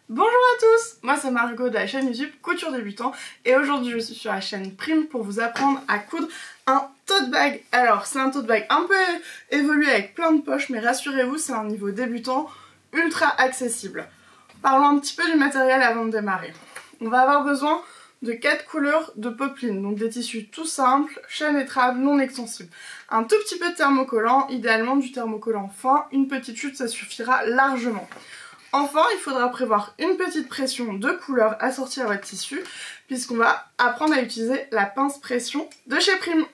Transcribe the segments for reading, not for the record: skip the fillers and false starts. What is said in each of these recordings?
Bonjour à tous, moi c'est Margot de la chaîne YouTube Couture Débutant et aujourd'hui je suis sur la chaîne Prime pour vous apprendre à coudre un tote bag. Alors c'est un tote bag un peu évolué avec plein de poches mais rassurez-vous c'est un niveau débutant ultra accessible. Parlons un petit peu du matériel avant de démarrer. On va avoir besoin de 4 couleurs de popeline, donc des tissus tout simples, chaînetrables, non extensibles. Un tout petit peu de thermocollant, idéalement du thermocollant fin, une petite chute ça suffira largement. Enfin, il faudra prévoir une petite pression de couleur assortie à votre tissu, puisqu'on va apprendre à utiliser la pince pression de chez Prime.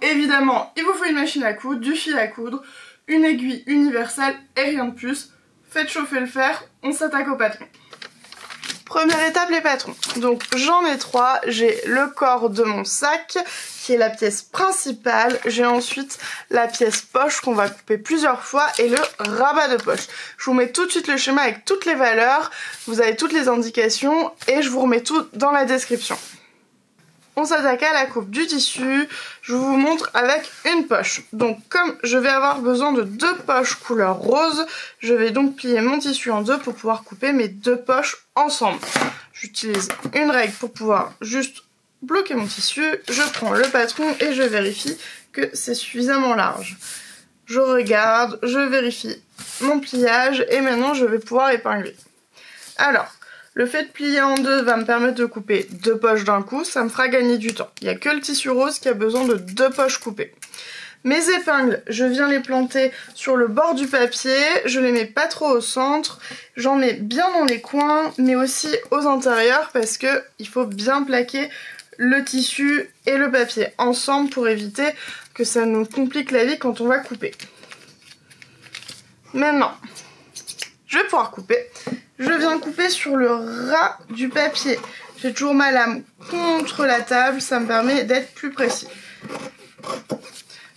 Évidemment, il vous faut une machine à coudre, du fil à coudre, une aiguille universelle et rien de plus. Faites chauffer le fer, on s'attaque au patron. Première étape, les patrons. Donc j'en ai 3, j'ai le corps de mon sac qui est la pièce principale, j'ai ensuite la pièce poche qu'on va couper plusieurs fois et le rabat de poche. Je vous mets tout de suite le schéma avec toutes les valeurs, vous avez toutes les indications et je vous remets tout dans la description. On s'attaque à la coupe du tissu, je vous montre avec une poche. Donc comme je vais avoir besoin de 2 poches couleur rose, je vais donc plier mon tissu en 2 pour pouvoir couper mes 2 poches ensemble. J'utilise une règle pour pouvoir juste bloquer mon tissu, je prends le patron et je vérifie que c'est suffisamment large. Je regarde, je vérifie mon pliage et maintenant je vais pouvoir épingler. Alors, le fait de plier en 2 va me permettre de couper 2 poches d'un coup, ça me fera gagner du temps. Il n'y a que le tissu rose qui a besoin de 2 poches coupées. Mes épingles, je viens les planter sur le bord du papier, je les mets pas trop au centre, j'en mets bien dans les coins, mais aussi aux intérieurs parce que il faut bien plaquer le tissu et le papier ensemble pour éviter que ça nous complique la vie quand on va couper. Maintenant, je vais pouvoir couper. Je viens couper sur le ras du papier. J'ai toujours ma lame contre la table, ça me permet d'être plus précis.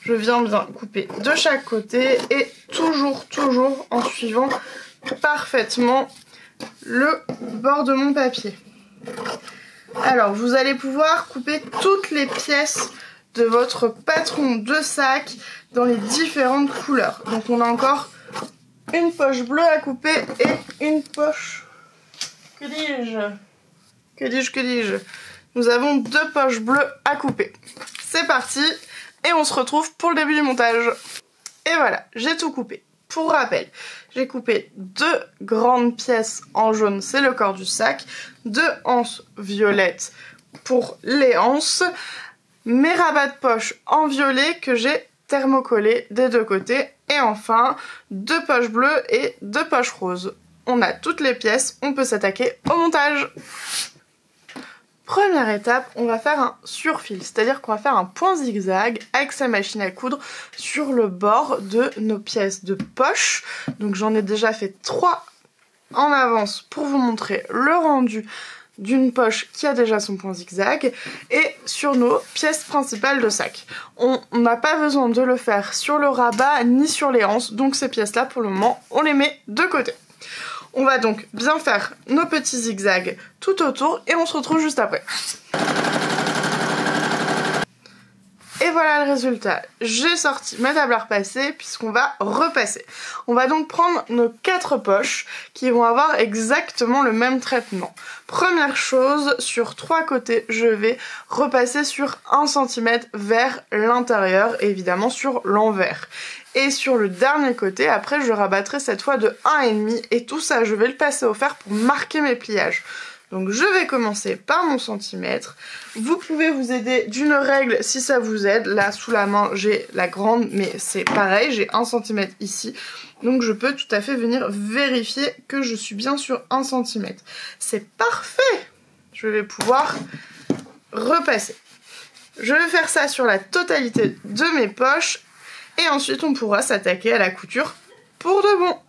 Je viens bien couper de chaque côté et toujours en suivant parfaitement le bord de mon papier. Alors, vous allez pouvoir couper toutes les pièces de votre patron de sac dans les différentes couleurs. Donc on a encore une poche bleue à couper et une poche... Que dis-je? Nous avons 2 poches bleues à couper. C'est parti et on se retrouve pour le début du montage. Et voilà, j'ai tout coupé. Pour rappel, j'ai coupé 2 grandes pièces en jaune, c'est le corps du sac, 2 anses violettes pour les anses, mes rabats de poche en violet que j'ai thermocollé des 2 côtés et enfin 2 poches bleues et 2 poches roses. On a toutes les pièces, on peut s'attaquer au montage. Première étape, on va faire un surfil, c'est-à-dire qu'on va faire un point zigzag avec sa machine à coudre sur le bord de nos pièces de poche. Donc j'en ai déjà fait 3 en avance pour vous montrer le rendu d'une poche qui a déjà son point zigzag et sur nos pièces principales de sac. On n'a pas besoin de le faire sur le rabat ni sur les anses, donc ces pièces là pour le moment on les met de côté. On va donc bien faire nos petits zigzags tout autour et on se retrouve juste après. Et voilà le résultat. J'ai sorti ma table à repasser puisqu'on va repasser. On va donc prendre nos 4 poches qui vont avoir exactement le même traitement. Première chose, sur 3 côtés, je vais repasser sur 1 cm vers l'intérieur et évidemment sur l'envers. Et sur le dernier côté, après je rabattrai cette fois de 1,5 et tout ça je vais le passer au fer pour marquer mes pliages. Donc je vais commencer par mon centimètre. Vous pouvez vous aider d'une règle si ça vous aide. Là sous la main j'ai la grande mais c'est pareil, j'ai 1 cm ici. Donc je peux tout à fait venir vérifier que je suis bien sur 1 cm. C'est parfait! Je vais pouvoir repasser. Je vais faire ça sur la totalité de mes poches. Et ensuite on pourra s'attaquer à la couture pour de bon.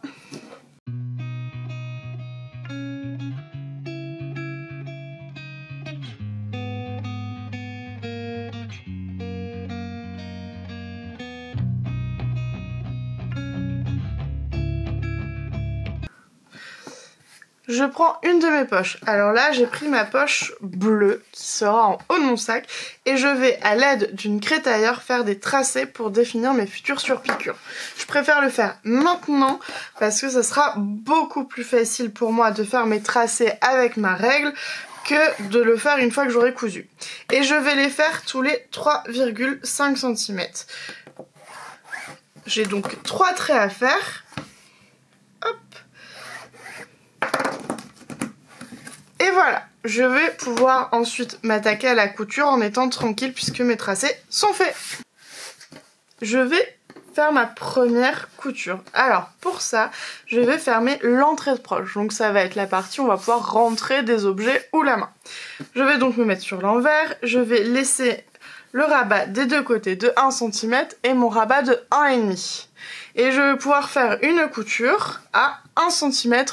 Je prends une de mes poches. Alors là, j'ai pris ma poche bleue qui sera en haut de mon sac et je vais, à l'aide d'une crétaillère, faire des tracés pour définir mes futures surpiqûres. Je préfère le faire maintenant parce que ça sera beaucoup plus facile pour moi de faire mes tracés avec ma règle que de le faire une fois que j'aurai cousu. Et je vais les faire tous les 3,5 cm. J'ai donc 3 traits à faire. Hop. Et voilà, je vais pouvoir ensuite m'attaquer à la couture en étant tranquille puisque mes tracés sont faits. Je vais faire ma première couture. Alors pour ça, je vais fermer l'entrée de poche. Donc ça va être la partie où on va pouvoir rentrer des objets ou la main. Je vais donc me mettre sur l'envers, je vais laisser le rabat des deux côtés de 1 cm et mon rabat de 1,5 cm. Et je vais pouvoir faire une couture à 1 cm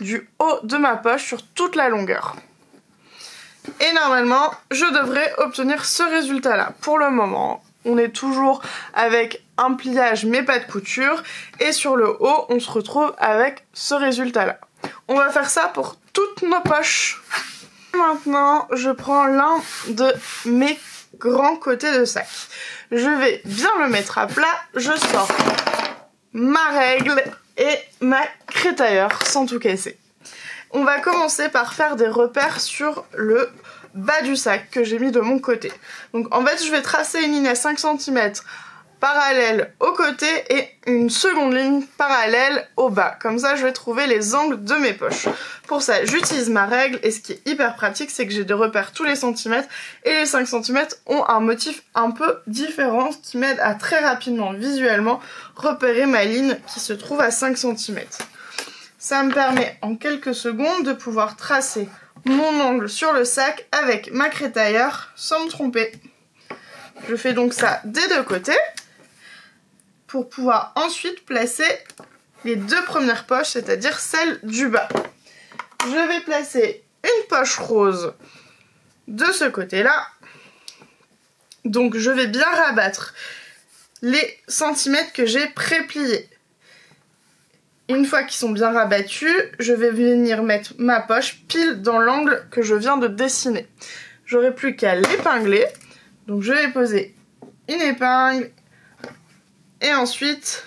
du haut de ma poche sur toute la longueur. Et normalement, je devrais obtenir ce résultat-là. Pour le moment, on est toujours avec un pliage mais pas de couture. Et sur le haut, on se retrouve avec ce résultat-là. On va faire ça pour toutes nos poches. Maintenant, je prends l'un de mes grands côtés de sac. Je vais bien le mettre à plat. Je sors ma règle et ma crétailleur sans tout casser. On va commencer par faire des repères sur le bas du sac que j'ai mis de mon côté. Donc en fait je vais tracer une ligne à 5 cm parallèle au côté et une seconde ligne parallèle au bas. Comme ça je vais trouver les angles de mes poches. Pour ça j'utilise ma règle et ce qui est hyper pratique c'est que j'ai des repères tous les centimètres et les 5 cm ont un motif un peu différent ce qui m'aide à très rapidement visuellement repérer ma ligne qui se trouve à 5 cm. Ça me permet en quelques secondes de pouvoir tracer mon angle sur le sac avec ma crétailleur sans me tromper. Je fais donc ça des deux côtés pour pouvoir ensuite placer les deux premières poches, c'est-à-dire celle du bas. Je vais placer une poche rose de ce côté-là. Donc je vais bien rabattre les centimètres que j'ai pré-pliés. Une fois qu'ils sont bien rabattus, je vais venir mettre ma poche pile dans l'angle que je viens de dessiner. J'aurai plus qu'à l'épingler. Donc je vais poser une épingle et ensuite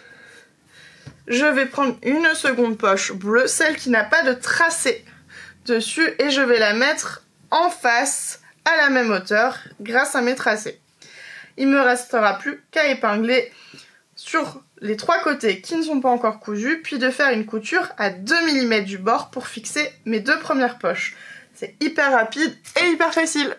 je vais prendre une seconde poche bleue, celle qui n'a pas de tracé dessus et je vais la mettre en face à la même hauteur grâce à mes tracés. Il me restera plus qu'à épingler sur les trois côtés qui ne sont pas encore cousus, puis de faire une couture à 2 mm du bord pour fixer mes deux premières poches. C'est hyper rapide et hyper facile.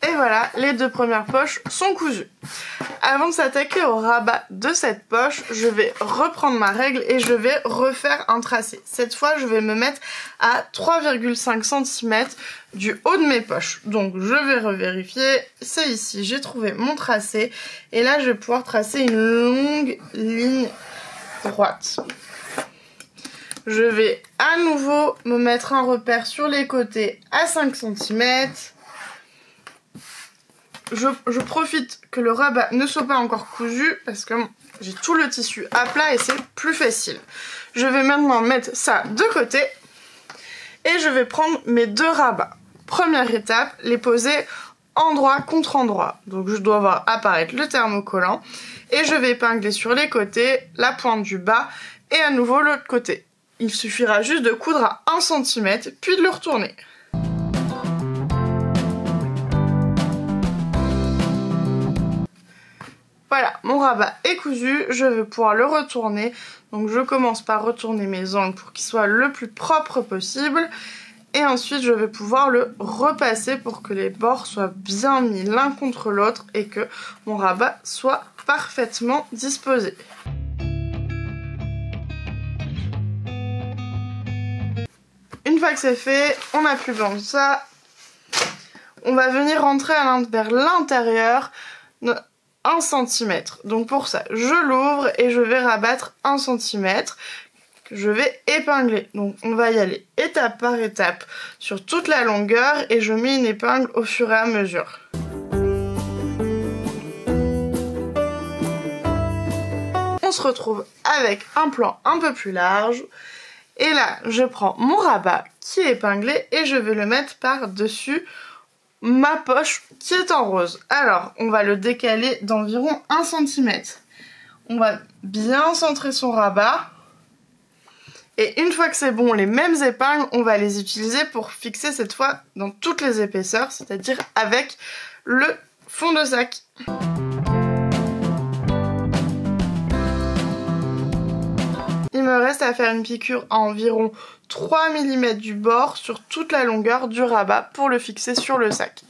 Et voilà, les deux premières poches sont cousues. Avant de s'attaquer au rabat de cette poche, je vais reprendre ma règle et je vais refaire un tracé. Cette fois, je vais me mettre à 3,5 cm du haut de mes poches. Donc, je vais revérifier. C'est ici, j'ai trouvé mon tracé. Et là, je vais pouvoir tracer une longue ligne droite. Je vais à nouveau me mettre un repère sur les côtés à 5 cm. Je profite que le rabat ne soit pas encore cousu parce que j'ai tout le tissu à plat et c'est plus facile. Je vais maintenant mettre ça de côté et je vais prendre mes deux rabats. Première étape, les poser endroit contre endroit. Donc je dois voir apparaître le thermocollant et je vais épingler sur les côtés, la pointe du bas et à nouveau l'autre côté. Il suffira juste de coudre à 1 cm puis de le retourner. Voilà, mon rabat est cousu, je vais pouvoir le retourner. Donc je commence par retourner mes angles pour qu'il soit le plus propre possible. Et ensuite je vais pouvoir le repasser pour que les bords soient bien mis l'un contre l'autre et que mon rabat soit parfaitement disposé. Une fois que c'est fait, on n'a plus besoin de ça. On va venir rentrer vers l'intérieur 1 cm. Donc pour ça, je l'ouvre et je vais rabattre 1 cm. Je vais épingler. Donc on va y aller étape par étape sur toute la longueur et je mets une épingle au fur et à mesure. on se retrouve avec un plan un peu plus large. Et là, je prends mon rabat qui est épinglé et je vais le mettre par-dessus ma poche qui est en rose. Alors, on va le décaler d'environ 1 cm. On va bien centrer son rabat. Et une fois que c'est bon, les mêmes épingles, on va les utiliser pour fixer cette fois dans toutes les épaisseurs, c'est-à-dire avec le fond de sac. Il me reste à faire une piqûre à environ 3 mm du bord sur toute la longueur du rabat pour le fixer sur le sac.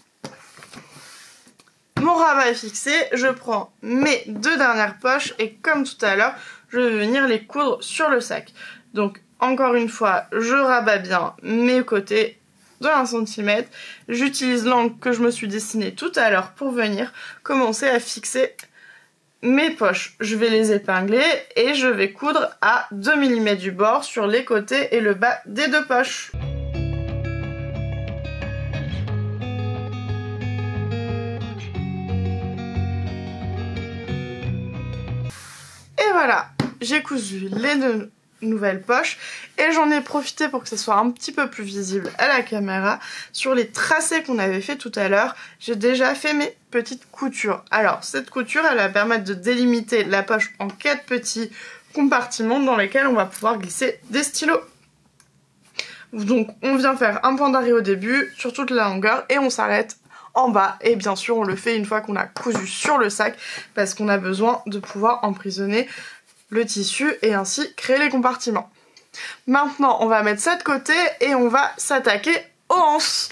Mon rabat est fixé, je prends mes 2 dernières poches et comme tout à l'heure, je vais venir les coudre sur le sac. Donc encore une fois, je rabats bien mes côtés de 1 cm. J'utilise l'angle que je me suis dessiné tout à l'heure pour venir commencer à fixer mes poches. Je vais les épingler et je vais coudre à 2 mm du bord sur les côtés et le bas des 2 poches. Et voilà, j'ai cousu les 2 nouvelles poches et j'en ai profité pour que ce soit un petit peu plus visible à la caméra. Sur les tracés qu'on avait fait tout à l'heure, j'ai déjà fait mes petites coutures. Alors cette couture, elle va permettre de délimiter la poche en 4 petits compartiments dans lesquels on va pouvoir glisser des stylos. Donc on vient faire un point d'arrêt au début sur toute la longueur et on s'arrête en bas, et bien sûr on le fait une fois qu'on a cousu sur le sac parce qu'on a besoin de pouvoir emprisonner le tissu et ainsi créer les compartiments. Maintenant on va mettre ça de côté et on va s'attaquer aux anses.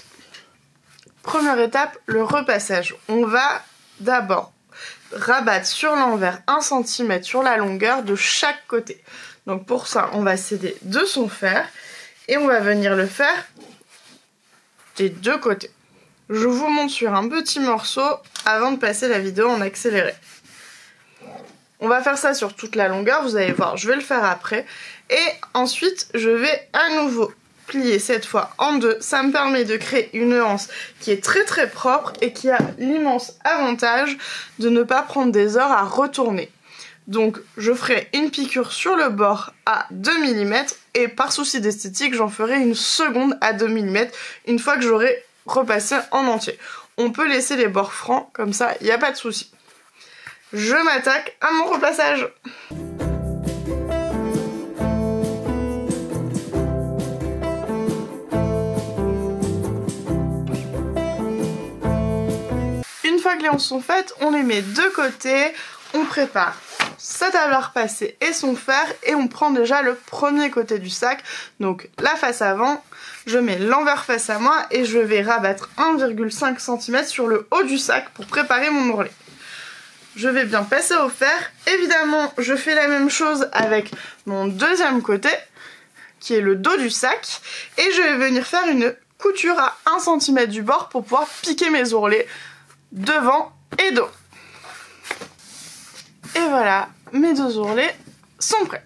Première étape, le repassage. On va d'abord rabattre sur l'envers 1 cm sur la longueur de chaque côté. Donc pour ça on va scier de son fer et on va venir le faire des 2 côtés. Je vous montre sur un petit morceau avant de passer la vidéo en accéléré. On va faire ça sur toute la longueur, vous allez voir, je vais le faire après. Et ensuite, je vais à nouveau plier cette fois en 2. Ça me permet de créer une anse qui est très très propre et qui a l'immense avantage de ne pas prendre des heures à retourner. Donc je ferai une piqûre sur le bord à 2 mm et par souci d'esthétique, j'en ferai une seconde à 2 mm une fois que j'aurai repassé en entier. On peut laisser les bords francs, comme ça, il n'y a pas de souci. Je m'attaque à mon repassage. Une fois que les anses sont faites, on les met de côté, on prépare sa table à repasser et son fer et on prend déjà le premier côté du sac, donc la face avant. Je mets l'envers face à moi et je vais rabattre 1,5 cm sur le haut du sac pour préparer mon ourlet. Je vais bien passer au fer. Évidemment, je fais la même chose avec mon deuxième côté, qui est le dos du sac. Et je vais venir faire une couture à 1 cm du bord pour pouvoir piquer mes ourlets devant et dos. Et voilà, mes 2 ourlets sont prêts.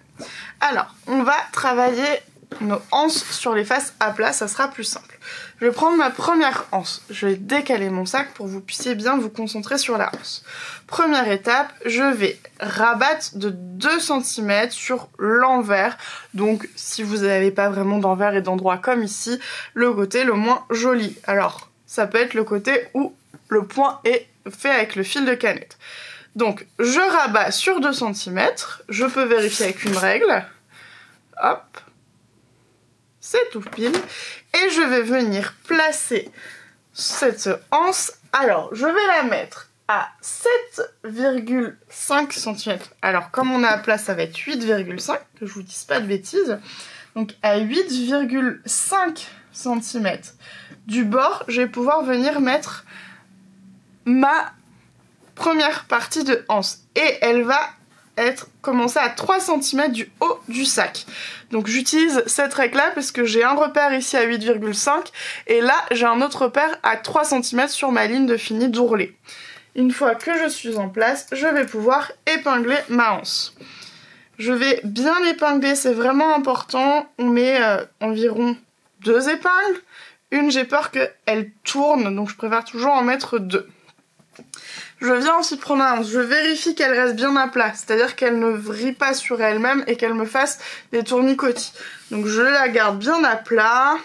Alors, on va travailler nos anses sur les faces à plat, ça sera plus simple. Je vais prendre ma première anse, je vais décaler mon sac pour que vous puissiez bien vous concentrer sur la anse. Première étape, je vais rabattre de 2 cm sur l'envers, donc si vous n'avez pas vraiment d'envers et d'endroit comme ici, le côté le moins joli. Alors, ça peut être le côté où le point est fait avec le fil de canette. Donc, je rabats sur 2 cm, je peux vérifier avec une règle, hop, c'est tout pile. Et je vais venir placer cette anse. Alors, je vais la mettre à 7,5 cm. Alors, comme on est à plat, ça va être 8,5, que je vous dise pas de bêtises. Donc, à 8,5 cm du bord, je vais pouvoir venir mettre ma première partie de anse. Et elle va commencer à 3 cm du haut du sac. Donc j'utilise cette règle là parce que j'ai un repère ici à 8,5 et là j'ai un autre repère à 3 cm sur ma ligne de fini d'ourlet. Une fois que je suis en place, je vais pouvoir épingler ma anse. Je vais bien épingler, c'est vraiment important. On met environ 2 épingles. Une, j'ai peur qu'elle tourne, donc je préfère toujours en mettre 2. je viens ensuite prendre ma hanche, je vérifie qu'elle reste bien à plat, c'est-à-dire qu'elle ne vrille pas sur elle-même et qu'elle me fasse des tournicotis. Donc je la garde bien à plat,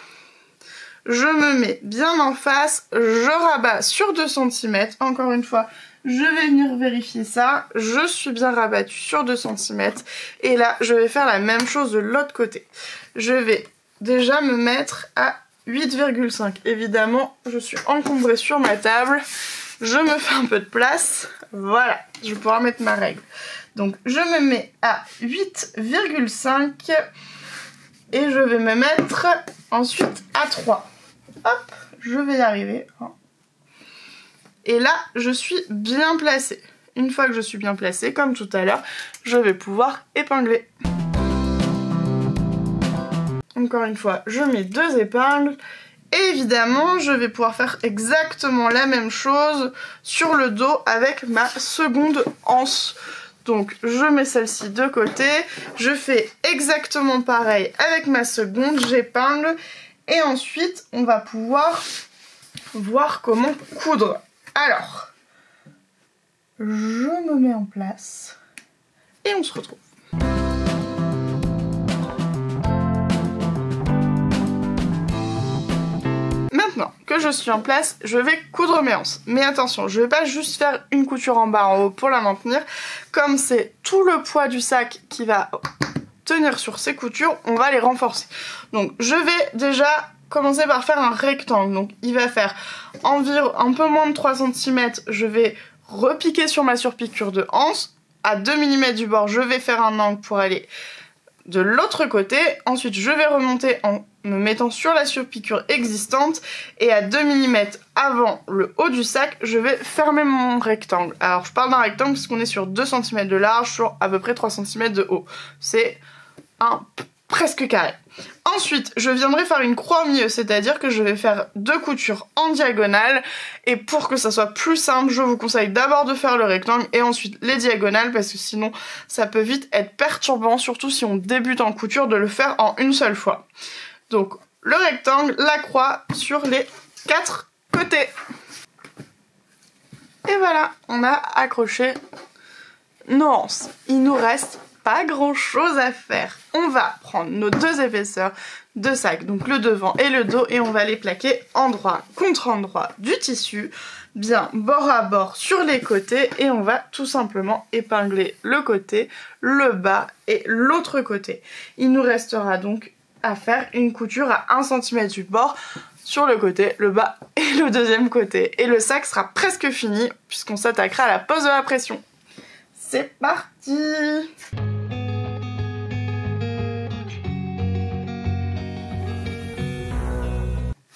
je me mets bien en face, je rabats sur 2 cm, encore une fois, je vais venir vérifier ça, je suis bien rabattue sur 2 cm, et là je vais faire la même chose de l'autre côté. Je vais déjà me mettre à 8,5. Évidemment, je suis encombrée sur ma table, je me fais un peu de place, voilà, je vais pouvoir mettre ma règle. Donc je me mets à 8,5 et je vais me mettre ensuite à 3. Hop, je vais y arriver. Et là, je suis bien placée. Une fois que je suis bien placée, comme tout à l'heure, je vais pouvoir épingler. Encore une fois, je mets 2 épingles. Et évidemment, je vais pouvoir faire exactement la même chose sur le dos avec ma seconde anse. Donc, je mets celle-ci de côté. Je fais exactement pareil avec ma seconde, j'épingle. Et ensuite, on va pouvoir voir comment coudre. Alors, je me mets en place et on se retrouve. Maintenant que je suis en place, je vais coudre mes anses. Mais attention, je ne vais pas juste faire une couture en bas en haut pour la maintenir. Comme c'est tout le poids du sac qui va tenir sur ces coutures, on va les renforcer. Donc je vais déjà commencer par faire un rectangle. Donc il va faire environ un peu moins de 3 cm. Je vais repiquer sur ma surpiqûre de anse. À 2 mm du bord, je vais faire un angle pour aller de l'autre côté. Ensuite, je vais remonter en me mettant sur la surpiqûre existante. Et à 2 mm avant le haut du sac, je vais fermer mon rectangle. Alors, je parle d'un rectangle parce qu'on est sur 2 cm de large sur à peu près 3 cm de haut. C'est un presque carré. Ensuite, je viendrai faire une croix au milieu, c'est-à-dire que je vais faire 2 coutures en diagonale. Et pour que ça soit plus simple, je vous conseille d'abord de faire le rectangle et ensuite les diagonales, parce que sinon ça peut vite être perturbant, surtout si on débute en couture, de le faire en une seule fois. Donc le rectangle, la croix sur les 4 côtés. Et voilà, on a accroché nos anses. Il nous reste pas grand chose à faire. On va prendre nos 2 épaisseurs de sac, donc le devant et le dos, et on va les plaquer endroit contre endroit du tissu, bien bord à bord sur les côtés, et on va tout simplement épingler le côté, le bas et l'autre côté. Il nous restera donc à faire une couture à 1 cm du bord sur le côté, le bas et le deuxième côté. Et le sac sera presque fini puisqu'on s'attaquera à la pose de la pression. C'est parti!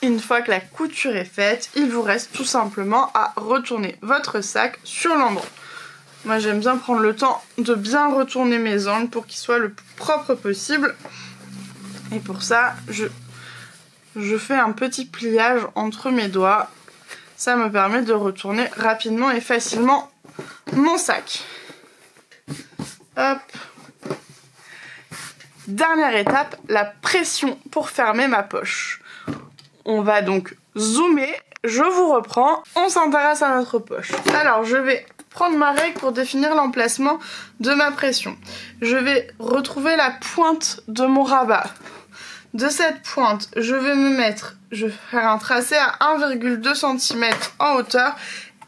Une fois que la couture est faite, il vous reste tout simplement à retourner votre sac sur l'endroit. Moi j'aime bien prendre le temps de bien retourner mes angles pour qu'ils soient le plus propre possible. Et pour ça, je fais un petit pliage entre mes doigts. Ça me permet de retourner rapidement et facilement mon sac. Hop. Dernière étape, la pression pour fermer ma poche. On va donc zoomer, je vous reprends, on s'intéresse à notre poche. Alors je vais prendre ma règle pour définir l'emplacement de ma pression. Je vais retrouver la pointe de mon rabat. De cette pointe, je vais faire un tracé à 1,2 cm en hauteur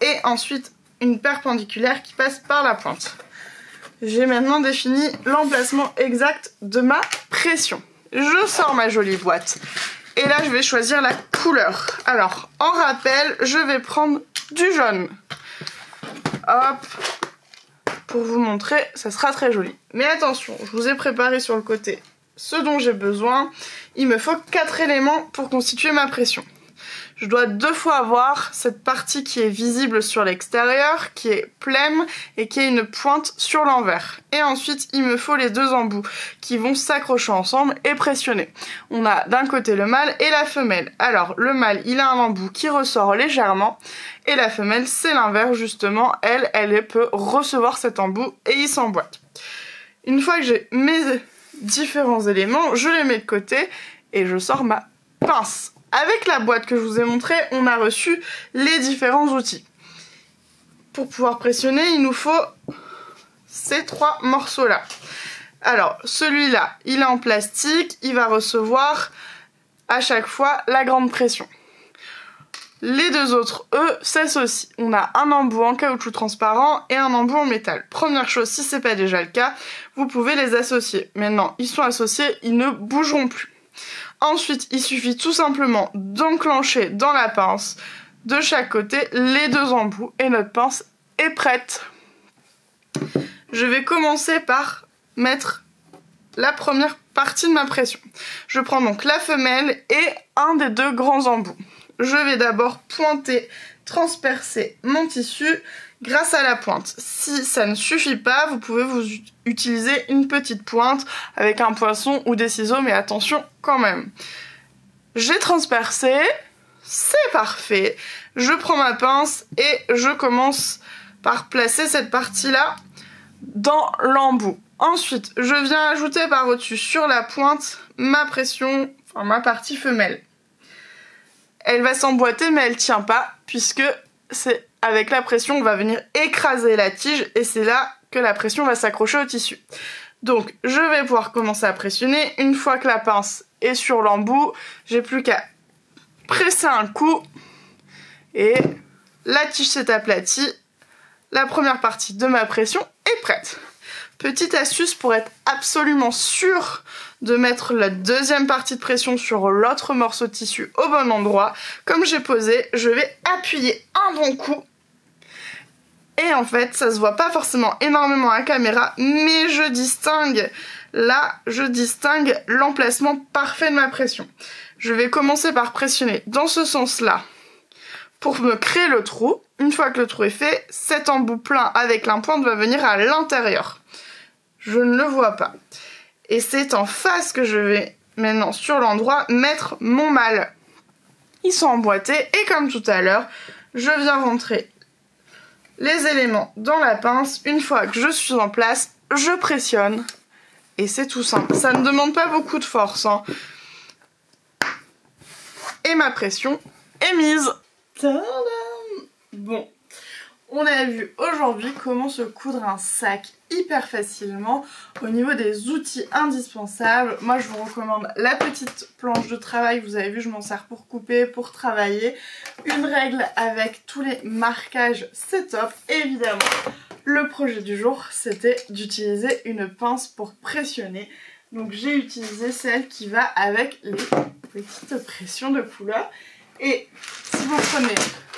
et ensuite une perpendiculaire qui passe par la pointe. J'ai maintenant défini l'emplacement exact de ma pression. Je sors ma jolie boîte. Et là, je vais choisir la couleur. Alors, en rappel, je vais prendre du jaune. Hop. Pour vous montrer, ça sera très joli. Mais attention, je vous ai préparé sur le côté ce dont j'ai besoin. Il me faut 4 éléments pour constituer ma pression. Je dois 2 fois avoir cette partie qui est visible sur l'extérieur, qui est pleine et qui a une pointe sur l'envers. Et ensuite, il me faut les 2 embouts qui vont s'accrocher ensemble et pressionner. On a d'un côté le mâle et la femelle. Alors, le mâle, il a un embout qui ressort légèrement et la femelle, c'est l'inverse justement. Elle peut recevoir cet embout et il s'emboîte. Une fois que j'ai mes différents éléments, je les mets de côté et je sors ma pince. Avec la boîte que je vous ai montrée, on a reçu les différents outils. pour pouvoir pressionner, il nous faut ces 3 morceaux là. Alors celui-là, il est en plastique, il va recevoir à chaque fois la grande pression. Les 2 autres, eux, s'associent. On a un embout en caoutchouc transparent et un embout en métal. Première chose, si c'est pas déjà le cas, vous pouvez les associer. Maintenant, ils sont associés, ils ne bougeront plus. Ensuite, il suffit tout simplement d'enclencher dans la pince de chaque côté les 2 embouts et notre pince est prête. Je vais commencer par mettre la première partie de ma pression. Je prends donc la femelle et un des 2 grands embouts. Je vais d'abord pointer, transpercer mon tissu grâce à la pointe. Si ça ne suffit pas, vous pouvez vous utiliser une petite pointe avec un poinçon ou des ciseaux, mais attention quand même. J'ai transpercé, c'est parfait. Je prends ma pince et je commence par placer cette partie-là dans l'embout. Ensuite, je viens ajouter par au-dessus sur la pointe ma pression, enfin ma partie femelle. Elle va s'emboîter mais elle tient pas puisque c'est avec la pression on va venir écraser la tige et c'est là que la pression va s'accrocher au tissu. Donc je vais pouvoir commencer à pressionner. Une fois que la pince est sur l'embout, j'ai plus qu'à presser un coup et la tige s'est aplatie. La première partie de ma pression est prête. Petite astuce pour être absolument sûr de mettre la deuxième partie de pression sur l'autre morceau de tissu au bon endroit. Comme j'ai posé, je vais appuyer un bon coup. Et en fait, ça se voit pas forcément énormément à la caméra, mais je distingue, là, je distingue l'emplacement parfait de ma pression. Je vais commencer par pressionner dans ce sens-là pour me créer le trou. Une fois que le trou est fait, cet embout plein avec l'impointe va venir à l'intérieur. Je ne le vois pas. Et c'est en face que je vais maintenant sur l'endroit mettre mon mâle. Ils sont emboîtés et comme tout à l'heure, je viens rentrer les éléments dans la pince. Une fois que je suis en place, je pressionne et c'est tout simple. Ça ne demande pas beaucoup de force, hein. Et ma pression est mise. Tadam! Bon. On a vu aujourd'hui comment se coudre un sac hyper facilement au niveau des outils indispensables. Moi je vous recommande la petite planche de travail, vous avez vu je m'en sers pour couper, pour travailler. Une règle avec tous les marquages, c'est top. Et évidemment le projet du jour c'était d'utiliser une pince pour pressionner. Donc j'ai utilisé celle qui va avec les petites pressions de couleur. Et si vous prenez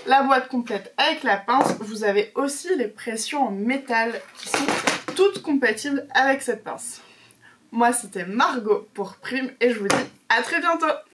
la boîte complète avec la pince, vous avez aussi les pressions en métal qui sont toutes compatibles avec cette pince. Moi c'était Margot pour Prime et je vous dis à très bientôt.